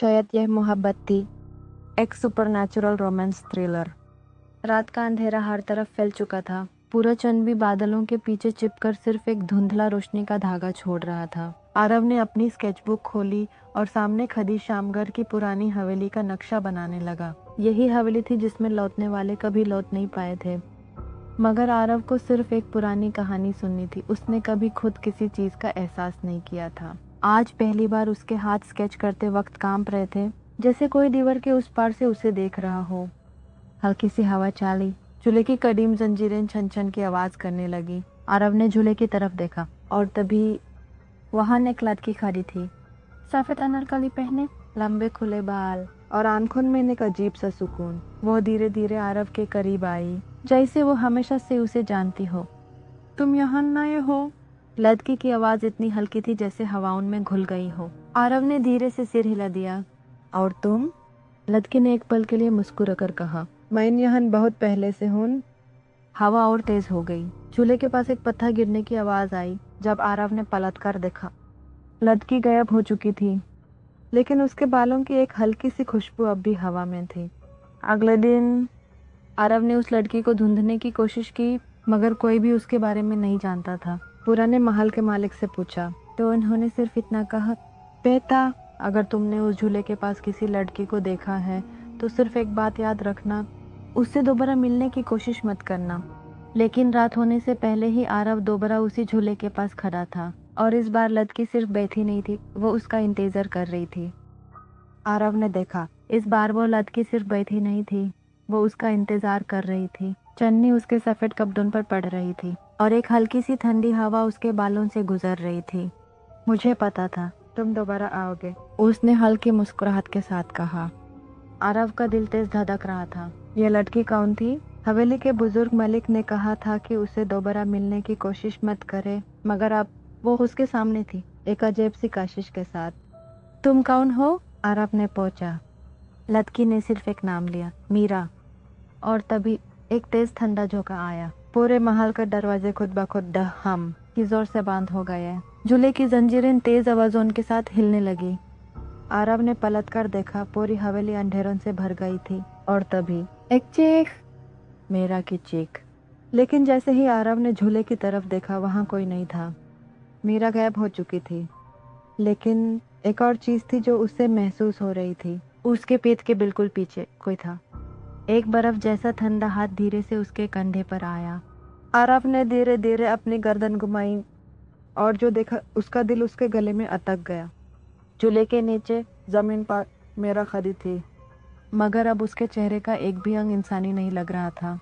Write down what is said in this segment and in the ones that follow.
शायद यह मोहब्बत थी, एक सुपरनैचुरल रोमांस थ्रिलर। रात का अंधेरा हर तरफ फैल चुका था। पूरा चंद भी बादलों के पीछे छिपकर सिर्फ एक धुंधला रोशनी का धागा छोड़ रहा था। आरव ने अपनी स्केचबुक खोली और सामने खड़ी शामगढ़ की पुरानी हवेली का नक्शा बनाने लगा। यही हवेली थी जिसमें लौटने वाले कभी लौट नहीं पाए थे। मगर आरव को सिर्फ एक पुरानी कहानी सुननी थी। उसने कभी खुद किसी चीज का एहसास नहीं किया था। आज पहली बार उसके हाथ स्केच करते वक्त कांप रहे थे, जैसे कोई दीवार के उस पार से उसे देख रहा हो। हल्की सी हवा चाली, झूले की कदीम जंजीरें छन छन की आवाज करने लगी। आरव ने झूले की तरफ देखा और तभी वहां एक लड़की खड़ी थी, सफेद अनारकली पहने, लंबे खुले बाल और आंखों में एक अजीब सा सुकून। वो धीरे धीरे आरव के करीब आई, जैसे वो हमेशा से उसे जानती हो। तुम यहाँ नए हो? लड़की की आवाज इतनी हल्की थी जैसे हवाओं में घुल गई हो। आरव ने धीरे से सिर हिला दिया। और तुम? लड़की ने एक पल के लिए मुस्कुरा कर कहा, मैं यहाँ बहुत पहले से हूँ। हवा और तेज हो गई। चूल्हे के पास एक पत्थर गिरने की आवाज आई। जब आरव ने पलट कर देखा, लड़की गायब हो चुकी थी, लेकिन उसके बालों की एक हल्की सी खुशबू अब भी हवा में थी। अगले दिन आरव ने उस लड़की को ढूंढने की कोशिश की, मगर कोई भी उसके बारे में नहीं जानता था। पुराने महल के मालिक से पूछा तो उन्होंने सिर्फ इतना कहा, बेटा, अगर तुमने उस झूले के पास किसी लड़की को देखा है तो सिर्फ एक बात याद रखना, उससे दोबारा मिलने की कोशिश मत करना। लेकिन रात होने से पहले ही आरव दोबारा उसी झूले के पास खड़ा था, और इस बार लड़की सिर्फ बैठी नहीं थी, वो उसका इंतजार कर रही थी। आरव ने देखा, इस बार वो लड़की सिर्फ बैठी नहीं थी, वो उसका इंतजार कर रही थी। चन्नी उसके सफेद कपड़ों पर पड़ रही थी और एक हल्की सी ठंडी हवा उसके बालों से गुजर रही थी। मुझे पता था तुम दोबारा आओगे, उसने हल्की मुस्कुराहट के साथ कहा। आरव का दिल तेज धड़क रहा था। यह लड़की कौन थी? हवेली के बुजुर्ग मालिक ने कहा था कि उसे दोबारा मिलने की कोशिश मत करे, मगर अब वो उसके सामने थी, एक अजीब सी कशिश के साथ। तुम कौन हो? आरव ने पूछा। लड़की ने सिर्फ एक नाम लिया, मीरा। और तभी एक तेज ठंडा झोंका आया। पूरे महल का दरवाजे खुद ब खुद हम की जोर से बंद हो गए। झूले की जंजीरें तेज आवाजों के साथ हिलने लगी। आरव ने पलट कर देखा, पूरी हवेली अंधेरों से भर गई थी। और तभी एक चीख, मीरा की चीख। लेकिन जैसे ही आरव ने झूले की तरफ देखा, वहां कोई नहीं था। मीरा गायब हो चुकी थी। लेकिन एक और चीज थी जो उससे महसूस हो रही थी। उसके पीठ के बिल्कुल पीछे कोई था। एक बर्फ जैसा ठंडा हाथ धीरे से उसके कंधे पर आया। आरव ने धीरे धीरे अपनी गर्दन घुमाई और जो देखा, उसका दिल उसके गले में अटक गया। चूल्हे के नीचे जमीन पर मीरा खड़ी थी, मगर अब उसके चेहरे का एक भी अंग इंसानी नहीं लग रहा था।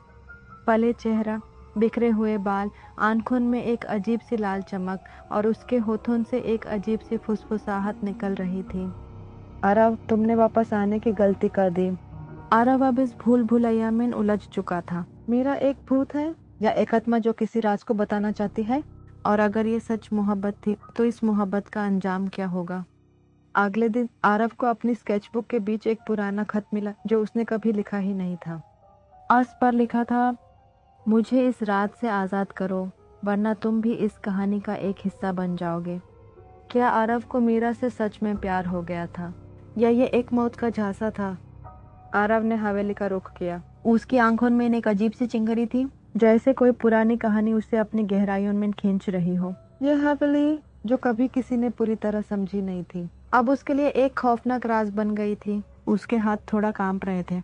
पले चेहरा, बिखरे हुए बाल, आंखों में एक अजीब सी लाल चमक और उसके होठों से एक अजीब सी फुसफुसाहट निकल रही थी। आरव, तुमने वापस आने की गलती कर दी। आरव अब इस भूल भुलैया में उलझ चुका था। मीरा एक भूत है या एक आत्मा जो किसी राज को बताना चाहती है? और अगर ये सच मोहब्बत थी तो इस मोहब्बत का अंजाम क्या होगा? अगले दिन आरव को अपनी स्केचबुक के बीच एक पुराना खत मिला जो उसने कभी लिखा ही नहीं था। उस पर लिखा था, मुझे इस रात से आज़ाद करो, वरना तुम भी इस कहानी का एक हिस्सा बन जाओगे। क्या आरव को मीरा से सच में प्यार हो गया था, या ये एक मौत का झांसा था? आरव ने हवेली का रुख किया। उसकी आंखों में एक अजीब सी चिंगारी थी, जैसे कोई पुरानी कहानी उसे अपनी गहराइयों में खींच रही हो। यह हवेली जो कभी किसी ने पूरी तरह समझी नहीं थी, अब उसके लिए एक खौफनाक राज बन गई थी। उसके हाथ थोड़ा कांप रहे थे।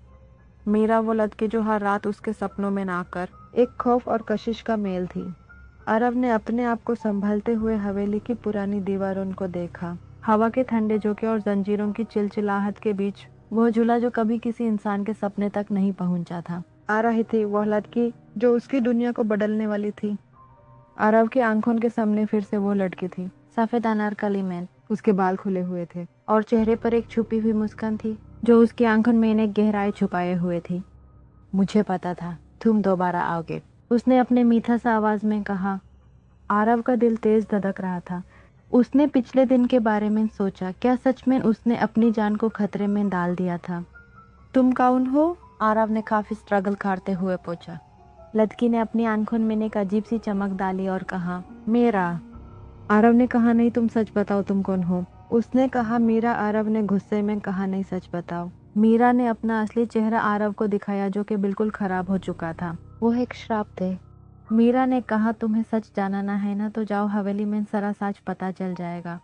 मीरा वो लड़की जो हर रात उसके सपनों में ना कर एक खौफ और कशिश का मेल थी। आरव ने अपने आप को संभालते हुए हवेली की पुरानी दीवारों को देखा। हवा के ठंडे झोंके और जंजीरों की चिलचिलाहट के बीच वो झूला जो कभी किसी इंसान के सपने तक नहीं पहुंचा था। आ रही थी वह लड़की जो उसकी दुनिया को बदलने वाली थी। आरव की आंखों के सामने फिर से वो लड़की थी, सफेद अनारकली में। उसके बाल खुले हुए थे और चेहरे पर एक छुपी हुई मुस्कान थी जो उसकी आंखों में एक गहराई छुपाए हुए थी। मुझे पता था तुम दोबारा आओगे, उसने अपने मीठा सा आवाज में कहा। आरव का दिल तेज धड़क रहा था। उसने पिछले दिन के बारे में सोचा, क्या सच में उसने अपनी जान को खतरे में डाल दिया था? तुम कौन हो? आरव ने काफी स्ट्रगल करते हुए पूछा। लड़की ने अपनी आंखों में एक अजीब सी चमक डाली और कहा, मेरा। आरव ने कहा, नहीं, तुम सच बताओ, तुम कौन हो? उसने कहा। मीरा आरव ने गुस्से में कहा, नहीं सच बताओ। मीरा ने अपना असली चेहरा आरव को दिखाया जो कि बिल्कुल खराब हो चुका था। वो एक श्राप थे। मीरा ने कहा, तुम्हें सच जानना है ना तो जाओ हवेली में, सारा सच पता चल जाएगा।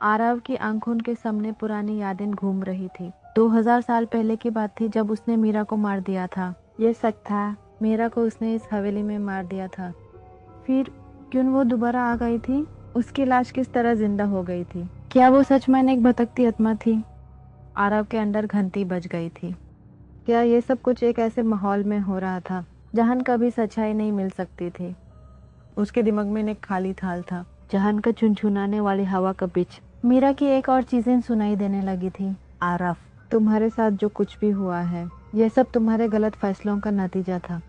आरव की आंखों के सामने पुरानी यादें घूम रही थी। 2000 साल पहले की बात थी जब उसने मीरा को मार दिया था। ये सच था, मीरा को उसने इस हवेली में मार दिया था। फिर क्यों वो दोबारा आ गई थी? उसकी लाश किस तरह जिंदा हो गई थी? क्या वो सच में एक भटकती आत्मा थी? आरव के अंदर घंटी बज गई थी। क्या ये सब कुछ एक ऐसे माहौल में हो रहा था जहां कभी सच्चाई नहीं मिल सकती थी? उसके दिमाग में एक खाली थाल था जहां का चुनचुनाने वाली हवा का बीच मीरा की एक और चीजें सुनाई देने लगी थी। आरव, तुम्हारे साथ जो कुछ भी हुआ है ये सब तुम्हारे गलत फैसलों का नतीजा था।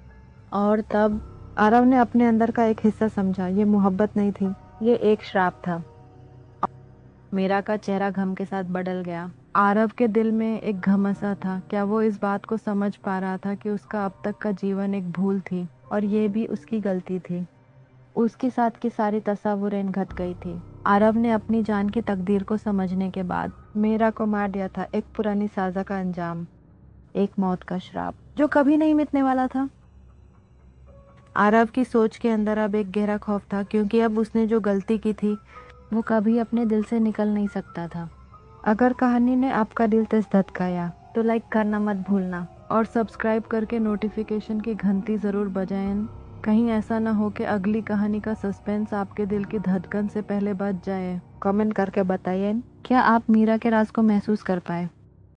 और तब आरव ने अपने अंदर का एक हिस्सा समझा, ये मोहब्बत नहीं थी, ये एक श्राप था। मीरा का चेहरा गम के साथ बदल गया। आरव के दिल में एक घमसा था। क्या वो इस बात को समझ पा रहा था कि उसका अब तक का जीवन एक भूल थी और ये भी उसकी गलती थी? उसके साथ की सारी तस्वीरें घट गई थी। आरव ने अपनी जान की तकदीर को समझने के बाद मीरा को मार दिया था। एक पुरानी साजा का अंजाम, एक मौत का श्राप जो कभी नहीं मिटने वाला था। आरव की सोच के अंदर अब एक गहरा खौफ था, क्योंकि अब उसने जो गलती की थी वो कभी अपने दिल से निकल नहीं सकता था। अगर कहानी ने आपका दिल तेज धड़काया तो लाइक करना मत भूलना और सब्सक्राइब करके नोटिफिकेशन की घंटी ज़रूर बजाएं। कहीं ऐसा ना हो कि अगली कहानी का सस्पेंस आपके दिल की धड़कन से पहले बज जाए। कमेंट करके बताइए क्या आप मीरा के राज को महसूस कर पाए।